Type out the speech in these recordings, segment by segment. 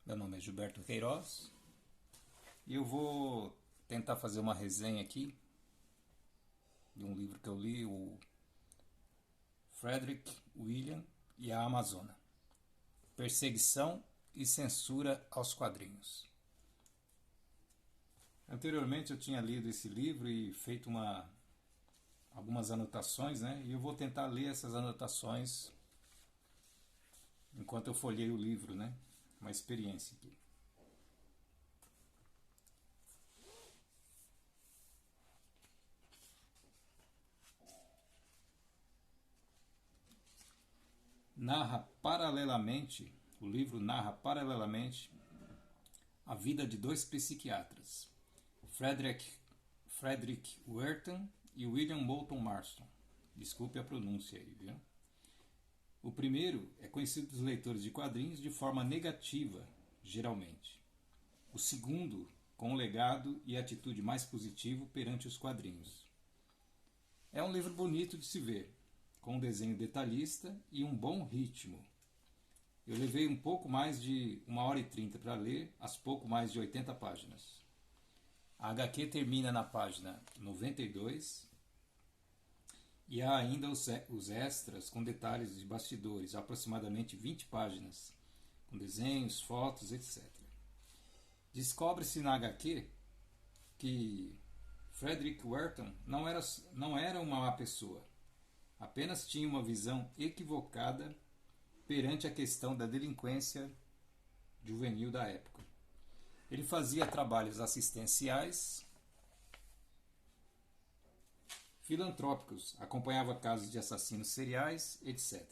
Meu nome é Gilberto Queiroz e eu vou tentar fazer uma resenha aqui de um livro que eu li, o Frederick William e a Amazônia: Perseguição e Censura aos Quadrinhos. Anteriormente eu tinha lido esse livro e feito algumas anotações, né? E eu vou tentar ler essas anotações enquanto eu folheio o livro, né? Uma experiência aqui. O livro narra paralelamente a vida de dois psiquiatras, Frederick Wertham e William Moulton Marston. Desculpe a pronúncia aí, viu? O primeiro é conhecido dos leitores de quadrinhos de forma negativa, geralmente. O segundo, com um legado e atitude mais positivo perante os quadrinhos. É um livro bonito de se ver, com um desenho detalhista e um bom ritmo. Eu levei um pouco mais de 1h30 para ler as pouco mais de 80 páginas. A HQ termina na página 92 e há ainda os extras com detalhes de bastidores, aproximadamente 20 páginas, com desenhos, fotos, etc. Descobre-se na HQ que Frederick Wertham não era uma má pessoa, apenas tinha uma visão equivocada perante a questão da delinquência juvenil da época. Ele fazia trabalhos assistenciais, filantrópicos, acompanhava casos de assassinos seriais, etc.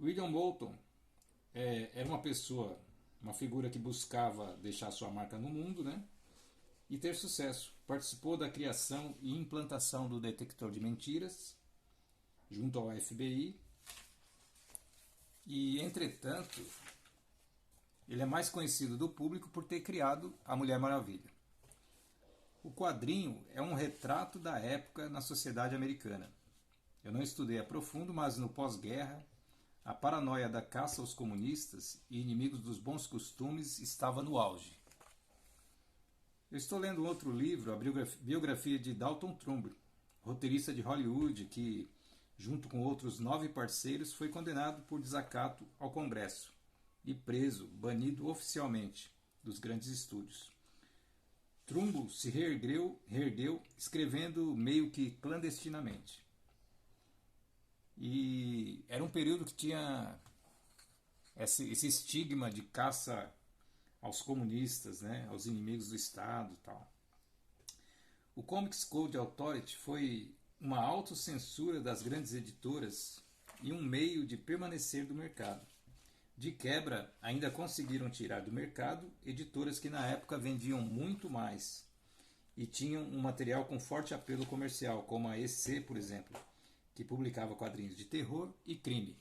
William Moulton era uma figura que buscava deixar sua marca no mundo, né? E ter sucesso. Participou da criação e implantação do detector de mentiras junto ao FBI. E, entretanto, ele é mais conhecido do público por ter criado a Mulher Maravilha. O quadrinho é um retrato da época na sociedade americana. Eu não estudei a profundo, mas no pós-guerra, a paranoia da caça aos comunistas e inimigos dos bons costumes estava no auge. Eu estou lendo outro livro, a biografia de Dalton Trumbo, roteirista de Hollywood que, junto com outros 9 parceiros, foi condenado por desacato ao Congresso e preso, banido oficialmente dos grandes estúdios. Trumbo se reergueu escrevendo meio que clandestinamente. E era um período que tinha esse estigma de caça aos comunistas, né, aos inimigos do Estado e tal. O Comics Code Authority foi uma autocensura das grandes editoras e um meio de permanecer do mercado. De quebra, ainda conseguiram tirar do mercado editoras que na época vendiam muito mais e tinham um material com forte apelo comercial, como a EC, por exemplo, que publicava quadrinhos de terror e crime.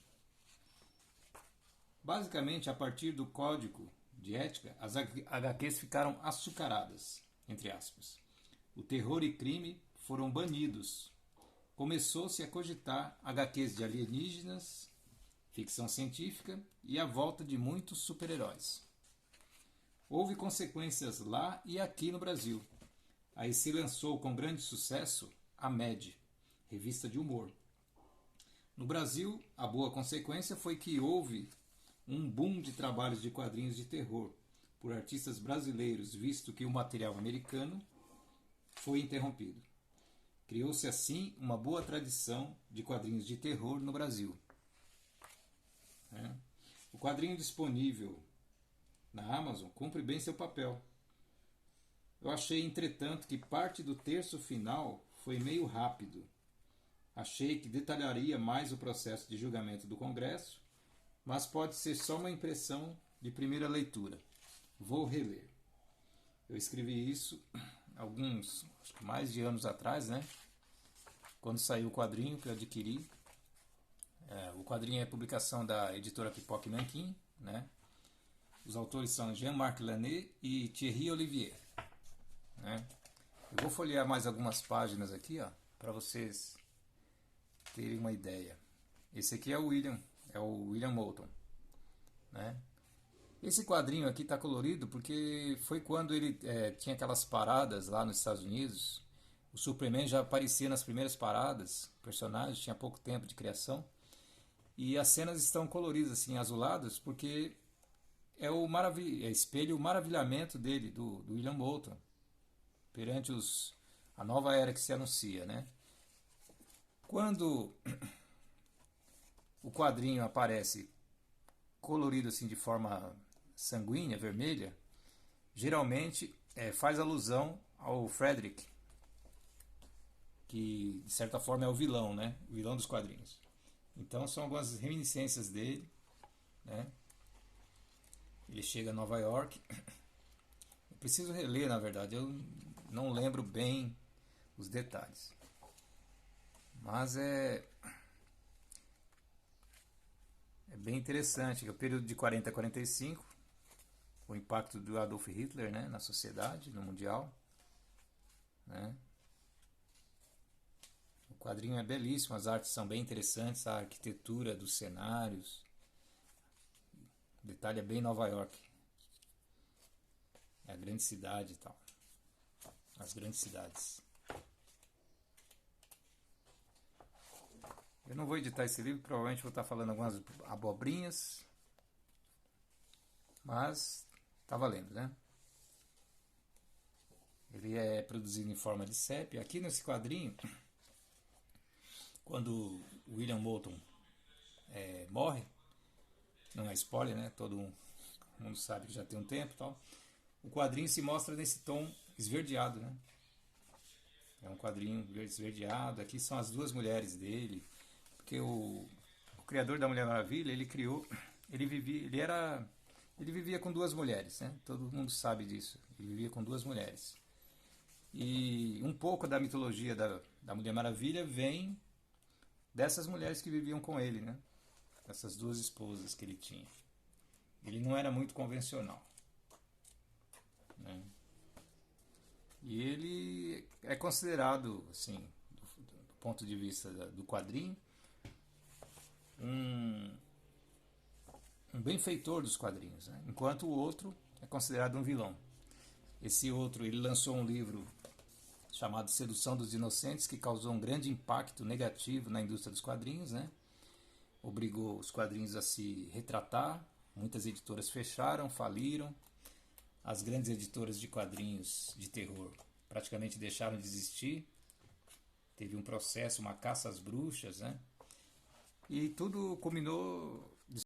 Basicamente, a partir do código de ética, as HQs ficaram açucaradas, entre aspas. O terror e crime foram banidos. Começou-se a cogitar HQs de alienígenas, ficção científica e a volta de muitos super-heróis. Houve consequências lá e aqui no Brasil. Aí se lançou com grande sucesso a Mad, revista de humor. No Brasil, a boa consequência foi que houve um boom de trabalhos de quadrinhos de terror por artistas brasileiros, visto que o material americano foi interrompido. Criou-se assim uma boa tradição de quadrinhos de terror no Brasil. O quadrinho disponível na Amazon cumpre bem seu papel. Eu achei, entretanto, que parte do terço final foi meio rápido. Achei que detalharia mais o processo de julgamento do Congresso, mas pode ser só uma impressão de primeira leitura. Vou reler. Eu escrevi isso acho que mais de anos atrás, né? Quando saiu o quadrinho que eu adquiri. O quadrinho é publicação da editora Pipoca e Nanquim, né? Os autores são Jean-Marc Lanet e Thierry Olivier, né? Eu vou folhear mais algumas páginas aqui, ó, para vocês terem uma ideia. Esse aqui é o William Moulton, né? Esse quadrinho aqui está colorido porque foi quando ele tinha aquelas paradas lá nos Estados Unidos. O Superman já aparecia nas primeiras paradas, o personagem tinha pouco tempo de criação. E as cenas estão coloridas, assim, azuladas, porque espelho o maravilhamento dele, do William Bolton, perante a nova era que se anuncia, né? Quando o quadrinho aparece colorido assim de forma sanguínea, vermelha, geralmente faz alusão ao Frederick, que de certa forma é o vilão, né? O vilão dos quadrinhos. Então são algumas reminiscências dele, né? Ele chega a Nova York. Eu preciso reler, na verdade, eu não lembro bem os detalhes. Mas é bem interessante, que é o período de 40 a 45, o impacto do Adolf Hitler, né, na sociedade, no mundial, né? O quadrinho é belíssimo, as artes são bem interessantes, a arquitetura dos cenários, o detalhe é bem Nova York, é a grande cidade e tal, as grandes cidades. Eu não vou editar esse livro, provavelmente vou estar falando algumas abobrinhas, mas tá valendo, né? Ele é produzido em forma de sépia. Aqui nesse quadrinho, quando William Bolton morre, não é spoiler, né? Todo mundo sabe que já tem um tempo e tal. O quadrinho se mostra nesse tom esverdeado, né? É um quadrinho esverdeado. Aqui são as duas mulheres dele, porque o criador da Mulher Maravilha, ele vivia com duas mulheres, né? Todo mundo sabe disso. Ele vivia com duas mulheres. E um pouco da mitologia da Mulher Maravilha vem dessas mulheres que viviam com ele, né? Essas duas esposas que ele tinha. Ele não era muito convencional, né? E ele é considerado, assim, do ponto de vista do quadrinho, um benfeitor dos quadrinhos, né? Enquanto o outro é considerado um vilão. Esse outro, ele lançou um livro chamado Sedução dos Inocentes, que causou um grande impacto negativo na indústria dos quadrinhos, né? Obrigou os quadrinhos a se retratar, muitas editoras fecharam, faliram, as grandes editoras de quadrinhos de terror praticamente deixaram de existir, teve um processo, uma caça às bruxas, né? E tudo culminou